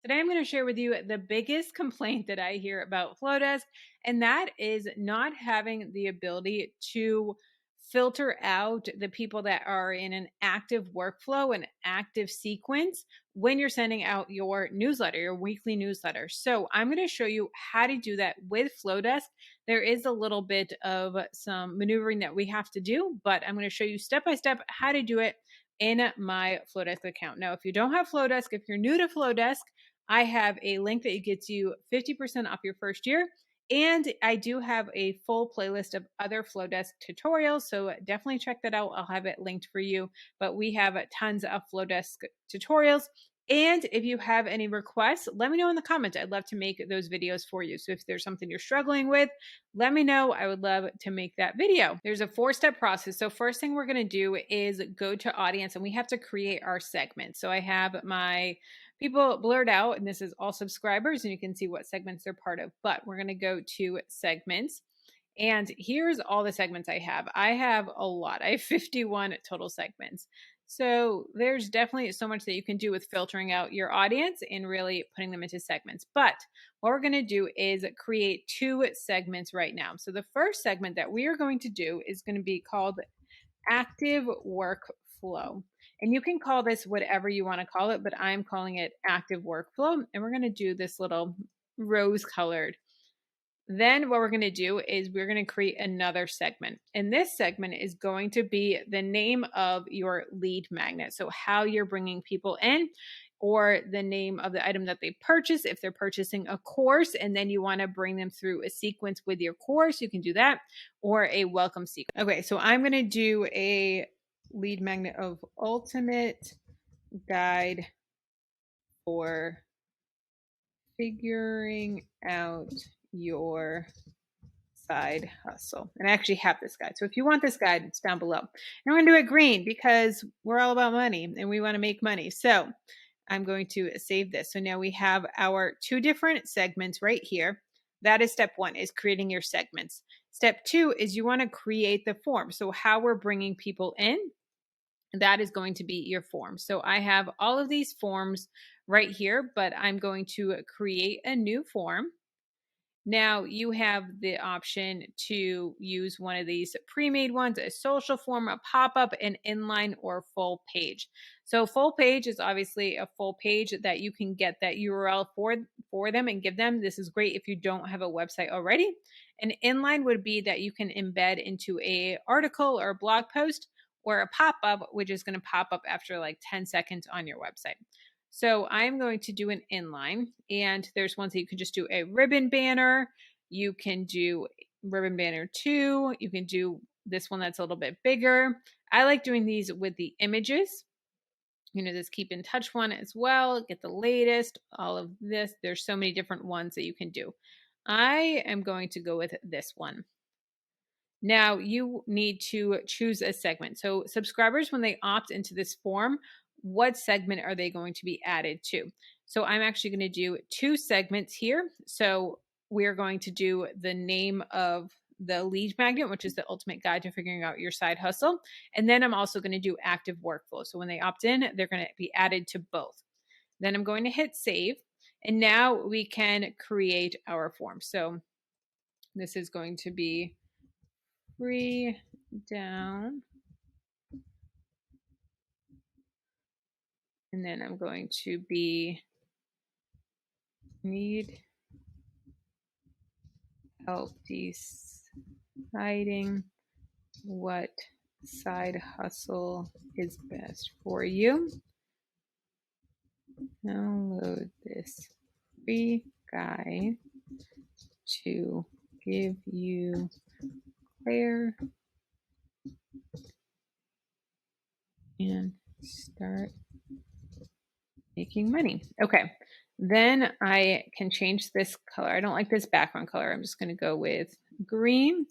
Today, I'm going to share with you the biggest complaint that I hear about Flodesk, and that is not having the ability to filter out the people that are in an active workflow, an active sequence when you're sending out your newsletter, your weekly newsletter. So I'm going to show you how to do that with Flodesk. There is a little bit of some maneuvering that we have to do, but I'm going to show you step by step how to do it in my Flodesk account. Now, if you don't have Flodesk, if you're new to Flodesk, I have a link that gets you 50% off your first year. And I do have a full playlist of other Flodesk tutorials. So definitely check that out. I'll have it linked for you. But we have tons of Flodesk tutorials. And if you have any requests, let me know in the comments. I'd love to make those videos for you. So if there's something you're struggling with, let me know. I would love to make that video. There's a 4-step process. So first thing we're going to do is go to audience, and we have to create our segment. So I have my people blurred out, and this is all subscribers, and you can see what segments they're part of. But we're going to go to segments. And here's all the segments I have. I have a lot. I have 51 total segments. So there's definitely so much that you can do with filtering out your audience and really putting them into segments. But what we're going to do is create 2 segments right now. So the first segment that we are going to do is going to be called Active Workflow. And you can call this whatever you want to call it, but I'm calling it Active Workflow. And we're going to do this little rose colored. Then what we're going to do is we're going to create another segment. And this segment is going to be the name of your lead magnet. So how you're bringing people in, or the name of the item that they purchase. If they're purchasing a course and then you want to bring them through a sequence with your course, you can do that, or a welcome sequence. Okay, so I'm going to do a lead magnet of ultimate guide for figuring out your side hustle. And I actually have this guide. So if you want this guide, it's down below. And I'm going to do it green because we're all about money and we want to make money. So I'm going to save this. So now we have our 2 different segments right here. That is step 1, is creating your segments. Step 2 is you want to create the form. So how we're bringing people in, that is going to be your form. So I have all of these forms right here, but I'm going to create a new form. Now you have the option to use one of these pre-made ones, a social form, a pop-up, an inline, or full page. So full page is obviously a full page that you can get that URL for them and give them. This is great if you don't have a website already. An inline would be that you can embed into a article or a blog post, or a pop-up, which is going to pop up after like 10 seconds on your website. So I'm going to do an inline, and there's ones that you can just do a ribbon banner. You can do ribbon banner 2. You can do this one that's a little bit bigger. I like doing these with the images. You know, this keep in touch one as well. Get the latest, all of this. There's so many different ones that you can do. I am going to go with this one. Now you need to choose a segment. So subscribers, when they opt into this form, what segment are they going to be added to? So I'm actually going to do 2 segments here. So we're going to do the name of the lead magnet, which is the ultimate guide to figuring out your side hustle. And then I'm also going to do active workflow. So when they opt in, they're going to be added to both. Then I'm going to hit save. And now we can create our form. So this is going to be free down. And then I'm going to be need help deciding what side hustle is best for you. Download this free guide to give you clarity and start making money. Okay, then I can change this color. I don't like this background color. I'm just going to go with green.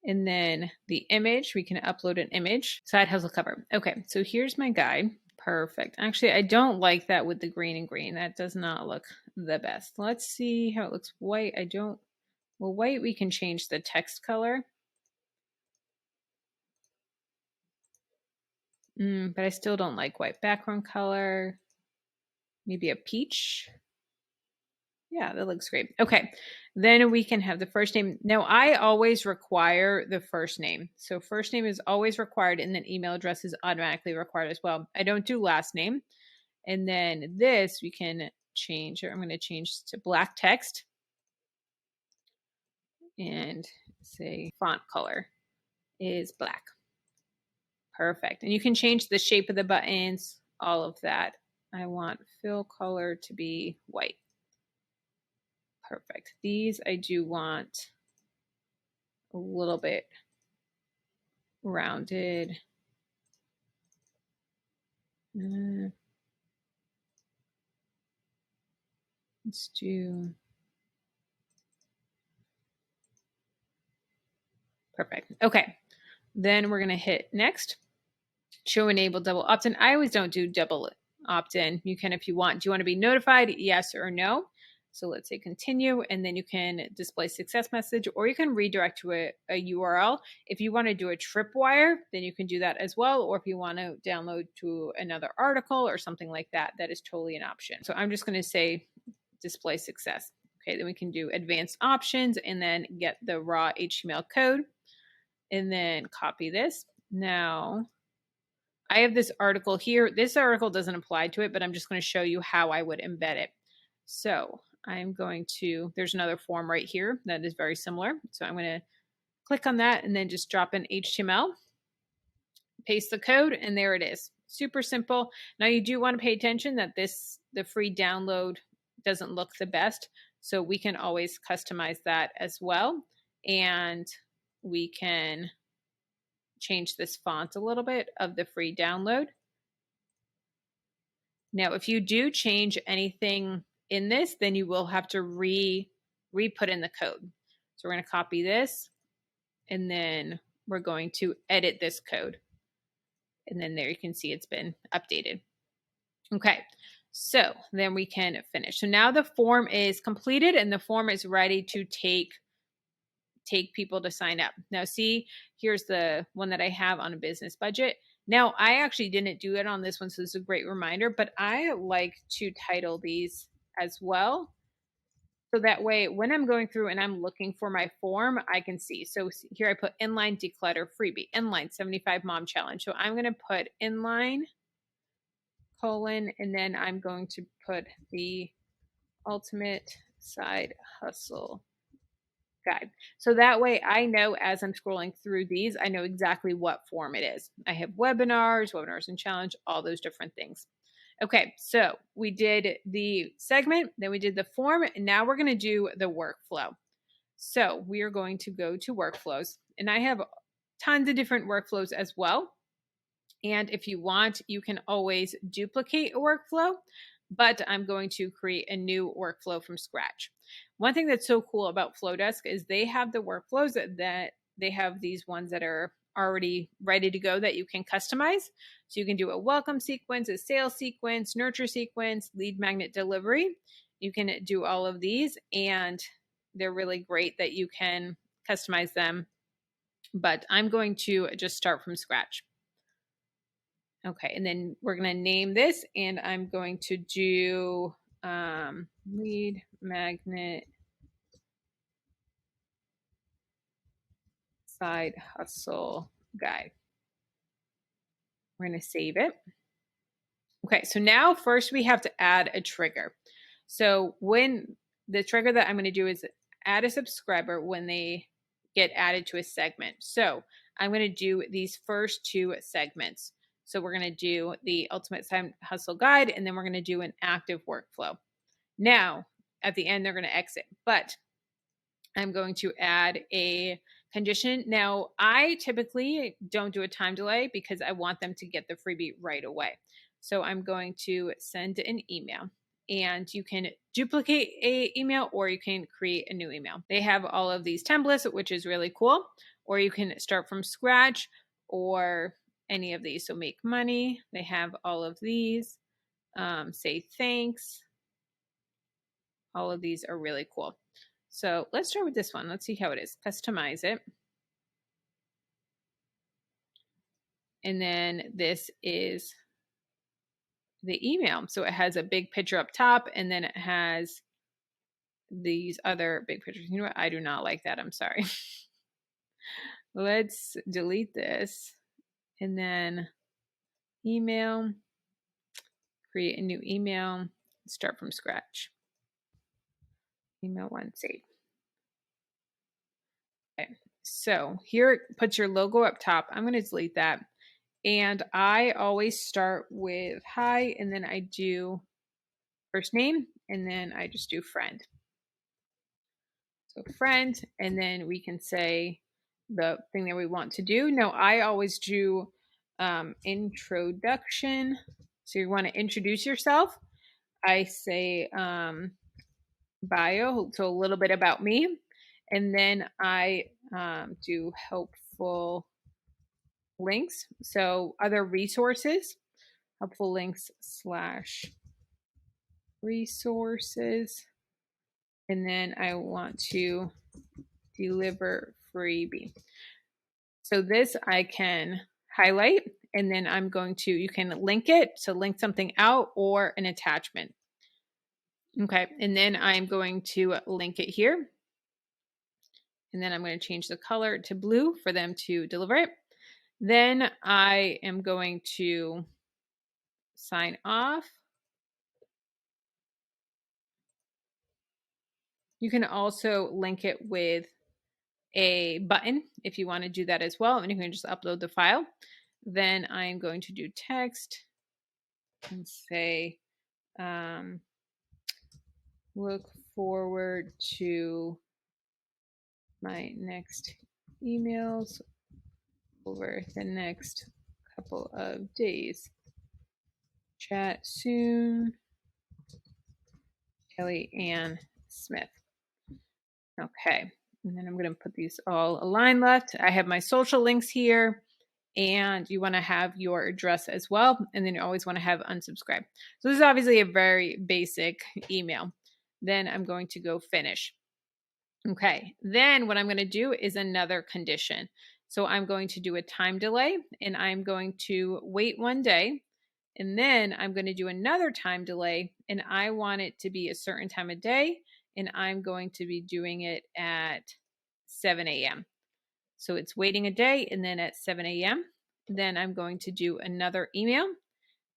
And then the image, we can upload an image. Side hustle cover. Okay, so here's my guide. Perfect. Actually, I don't like that with the green and green. That does not look the best. Let's see how it looks white. Well, white, we can change the text color. But I still don't like white background color. Maybe a peach. Yeah, that looks great. Okay. Then we can have the first name. Now, I always require the first name. So, first name is always required, and then email address is automatically required as well. I don't do last name. And then this we can change, or I'm going to change to black text and say font color is black. Perfect. And you can change the shape of the buttons, all of that. I want fill color to be white. Perfect. These I do want a little bit rounded. Let's do perfect. Okay. Then we're going to hit next. Show enable double opt-in. I always don't do double opt-in. You can if you want. Do you want to be notified? Yes or no. So let's say continue, and then you can display success message, or you can redirect to a URL. If you want to do a tripwire, then you can do that as well. Or if you want to download to another article or something like that, that is totally an option. So I'm just going to say display success. Okay, then we can do advanced options and then get the raw HTML code and then copy this. Now, I have this article here. This article doesn't apply to it, but I'm just going to show you how I would embed it. So I'm going to, there's another form right here that is very similar. So I'm going to click on that and then just drop in HTML, paste the code, and there it is. Super simple. Now you do want to pay attention that the free download doesn't look the best. So we can always customize that as well. And we can change this font a little bit of the free download. Now, if you do change anything in this, then you will have to re-put in the code. So we're going to copy this, and then we're going to edit this code. And then there you can see it's been updated. Okay, so then we can finish. So now the form is completed and the form is ready to take people to sign up. Now see, here's the one that I have on a business budget. Now I actually didn't do it on this one, so this is a great reminder, but I like to title these as well. So that way, when I'm going through and I'm looking for my form, I can see. So here I put inline declutter freebie, inline 75 mom challenge. So I'm going to put inline colon, and then I'm going to put the ultimate side hustle guide. So that way I know as I'm scrolling through these, I know exactly what form it is. I have webinars and challenge, all those different things. Okay, so we did the segment, then we did the form, and now we're going to do the workflow. So we are going to go to workflows, and I have tons of different workflows as well. And if you want, you can always duplicate a workflow, but I'm going to create a new workflow from scratch. One thing that's so cool about Flodesk is they have the workflows that they have these ones that are already ready to go that you can customize. So you can do a welcome sequence, a sales sequence, nurture sequence, lead magnet delivery. You can do all of these, and they're really great that you can customize them. But I'm going to just start from scratch. Okay, and then we're going to name this, and I'm going to do lead magnet side hustle guide. We're going to save it. Okay, so now first we have to add a trigger. So when the trigger that I'm going to do is add a subscriber when they get added to a segment. So I'm going to do these first two segments. So we're going to do the ultimate side hustle guide, and then we're going to do an active workflow. Now, at the end, they're going to exit, but I'm going to add a condition. Now, I typically don't do a time delay because I want them to get the freebie right away. So I'm going to send an email, and you can duplicate an email or you can create a new email. They have all of these templates, which is really cool, or you can start from scratch or any of these. So make money, they have all of these. Say thanks. All of these are really cool. So let's start with this one. Let's see how it is. Customize it. And then this is the email. So it has a big picture up top, and then it has these other big pictures. You know what? I do not like that. I'm sorry. Let's delete this and then email, create a new email, start from scratch. Email one, save. Okay. So here it puts your logo up top. I'm going to delete that. And I always start with hi, and then I do first name, and then I just do friend. So friend, and then we can say the thing that we want to do. Now I always do introduction. So you want to introduce yourself. I say bio, so a little bit about me. And then I do helpful links. So other resources, helpful links / resources. And then I want to deliver freebie. So this I can highlight, and then I'm going to, you can link it, so link something out or an attachment. Okay, and then I'm going to link it here. And then I'm going to change the color to blue for them to deliver it. Then I am going to sign off. You can also link it with a button if you want to do that as well, and you can just upload the file. Then I'm going to do text and say, look forward to my next emails over the next couple of days. Chat soon. Kelly Ann Smith. Okay, and then I'm going to put these all aligned left. I have my social links here, and you want to have your address as well, and then you always want to have unsubscribe. So this is obviously a very basic email. Then I'm going to go finish. Okay, then what I'm going to do is another condition. So I'm going to do a time delay, and I'm going to wait 1 day, and then I'm going to do another time delay, and I want it to be a certain time of day, and I'm going to be doing it at 7 a.m. So it's waiting a day, and then at 7 a.m., then I'm going to do another email.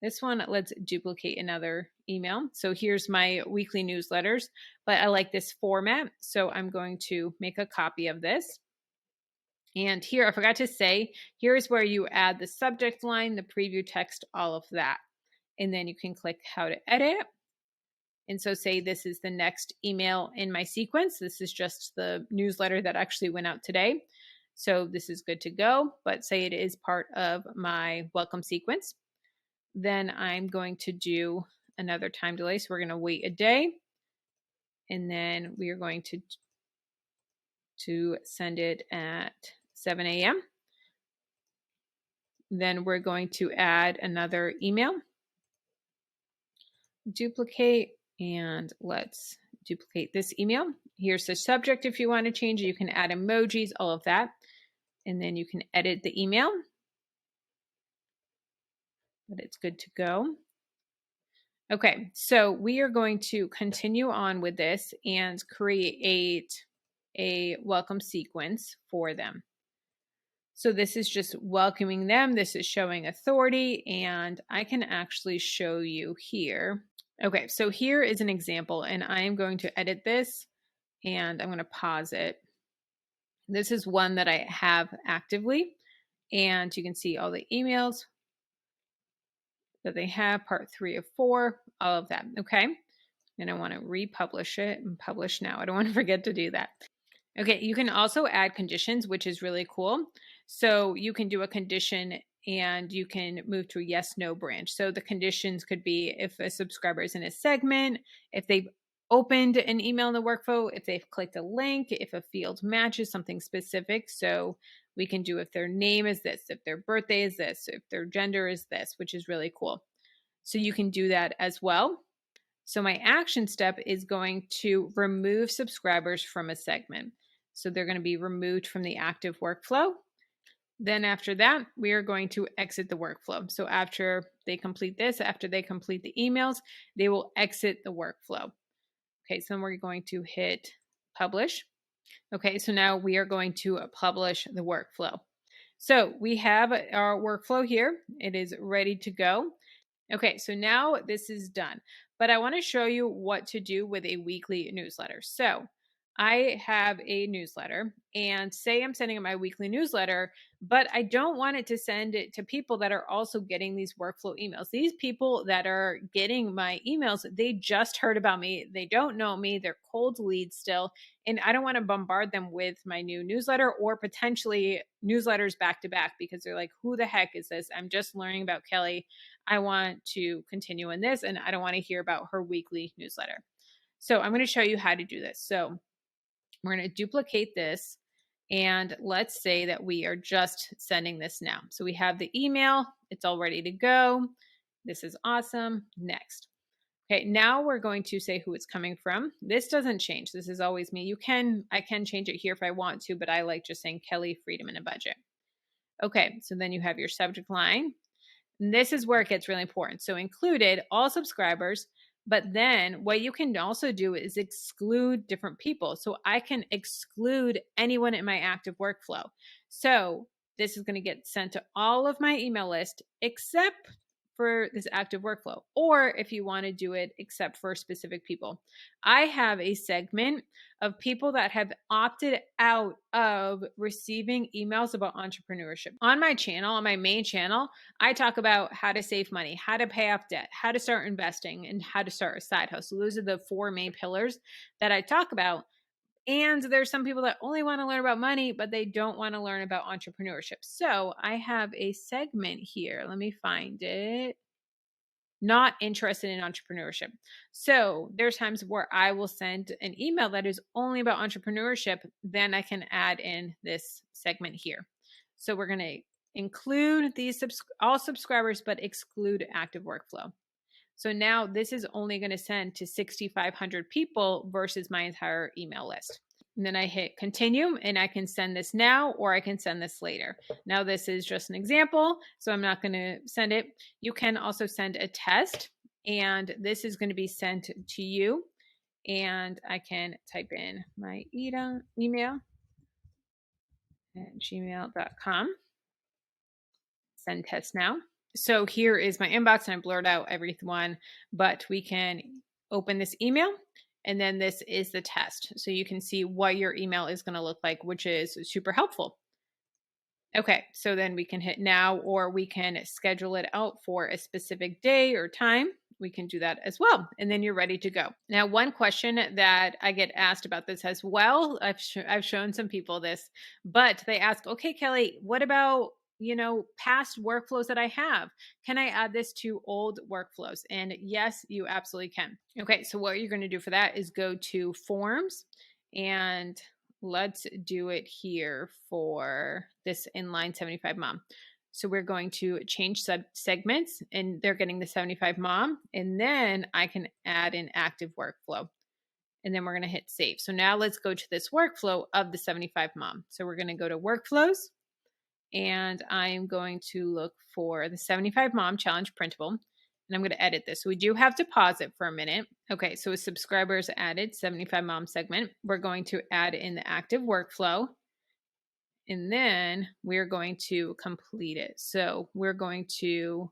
This one, let's duplicate another email. So here's my weekly newsletters, but I like this format, so I'm going to make a copy of this. And here, I forgot to say, here's where you add the subject line, the preview text, all of that. And then you can click how to edit. And so say this is the next email in my sequence. This is just the newsletter that actually went out today. So this is good to go, but say it is part of my welcome sequence. Then I'm going to do another time delay. So we're going to wait a day, and then we are going to send it at 7 a.m. Then we're going to add another email, duplicate, and let's duplicate this email. Here's the subject. If you want to change it, you can add emojis, all of that. And then you can edit the email, but it's good to go. Okay, so we are going to continue on with this and create a welcome sequence for them. So this is just welcoming them. This is showing authority, and I can actually show you here. Okay, so here is an example, and I am going to edit this, and I'm going to pause it. This is one that I have actively, and you can see all the emails that they have, part 3 of 4, all of that. Okay, and I want to republish it and publish now. I don't want to forget to do that. Okay, you can also add conditions, which is really cool. So you can do a condition and you can move to a yes, no branch. So the conditions could be if a subscriber is in a segment, if they've opened an email in the workflow, if they've clicked a link, if a field matches something specific. So we can do if their name is this, if their birthday is this, if their gender is this, which is really cool. So you can do that as well. So my action step is going to remove subscribers from a segment. So they're going to be removed from the active workflow. Then after that, we are going to exit the workflow. So after they complete this, after they complete the emails, they will exit the workflow. Okay, so then we're going to hit publish. Okay, so now we are going to publish the workflow. So we have our workflow here. It is ready to go. Okay, so now this is done, but I want to show you what to do with a weekly newsletter. So I have a newsletter, and say I'm sending out my weekly newsletter, but I don't want it to send it to people that are also getting these workflow emails. These people that are getting my emails, they just heard about me. They don't know me. They're cold leads still. And I don't want to bombard them with my new newsletter or potentially newsletters back to back because they're like, who the heck is this? I'm just learning about Kelly. I want to continue in this, and I don't want to hear about her weekly newsletter. So I'm going to show you how to do this. So we're going to duplicate this, and let's say that we are just sending this now. So we have the email. It's all ready to go. This is awesome. Next. Okay, now we're going to say who it's coming from. This doesn't change. This is always me. I can change it here if I want to, but I like just saying Kelly, Freedom, and a Budget. Okay, so then you have your subject line. And this is where it gets really important. So included all subscribers, but then what you can also do is exclude different people. So I can exclude anyone in my active workflow. So this is going to get sent to all of my email list except for this active workflow, or if you want to do it except for specific people. I have a segment of people that have opted out of receiving emails about entrepreneurship. On my channel, on my main channel, I talk about how to save money, how to pay off debt, how to start investing, and how to start a side hustle. Those are the 4 main pillars that I talk about. And there's some people that only want to learn about money, but they don't want to learn about entrepreneurship. So I have a segment here. Let me find it. Not interested in entrepreneurship. So there's times where I will send an email that is only about entrepreneurship. Then I can add in this segment here. So we're going to include these all subscribers, but exclude active workflow. So now this is only going to send to 6,500 people versus my entire email list. And then I hit continue, and I can send this now or I can send this later. Now this is just an example, so I'm not going to send it. You can also send a test, and this is going to be sent to you. And I can type in my email at gmail.com. Send test now. So here is my inbox, and I blurred out everyone, but we can open this email, and then this is the test. So you can see what your email is going to look like, which is super helpful. Okay, so then we can hit now, or we can schedule it out for a specific day or time. We can do that as well. And then you're ready to go. Now, one question that I get asked about this as well, I've shown some people this, but they ask, okay, Kelly, what about past workflows that I have? Can I add this to old workflows? And yes, you absolutely can. Okay, so what you're going to do for that is go to forms, and let's do it here for this inline 75 mom. So we're going to change segments, and they're getting the 75 mom, and then I can add an active workflow. And then we're going to hit save. So now let's go to this workflow of the 75 mom. So we're going to go to workflows, and I'm going to look for the 75 mom challenge printable, and I'm going to edit this. So we do have to pause it for a minute. Okay, so with subscribers added, 75 mom segment, we're going to add in the active workflow, and then we're going to complete it. So we're going to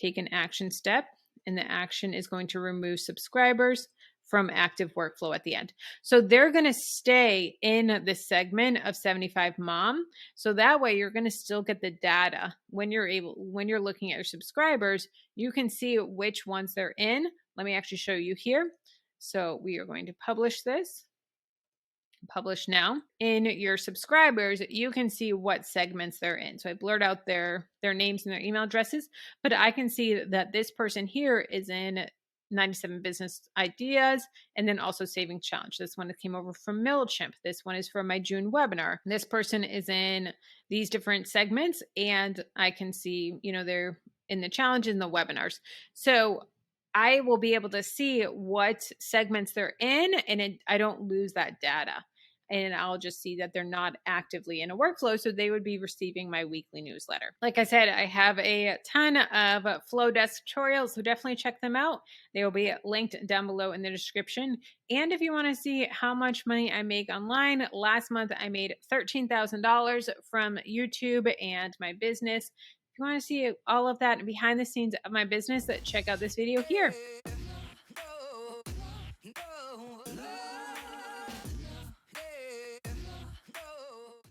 take an action step, and the action is going to remove subscribers from active workflow at the end. So they're going to stay in the segment of 75 mom. So that way you're going to still get the data when you're looking at your subscribers, you can see which ones they're in. Let me actually show you here. So we are going to publish this. Publish now. In your subscribers, you can see what segments they're in. So I blurred out their names and their email addresses, but I can see that this person here is in 97 business ideas, and then also saving challenge. This one came over from MailChimp. This one is from my June webinar. This person is in these different segments, and I can see, they're in the challenge and the webinars. So I will be able to see what segments they're in, and I don't lose that data. and I'll just see that they're not actively in a workflow. So they would be receiving my weekly newsletter. Like I said, I have a ton of Flodesk tutorials, so definitely check them out. They will be linked down below in the description. And if you want to see how much money I make online, last month I made $13,000 from YouTube and my business. If you want to see all of that behind the scenes of my business, check out this video here.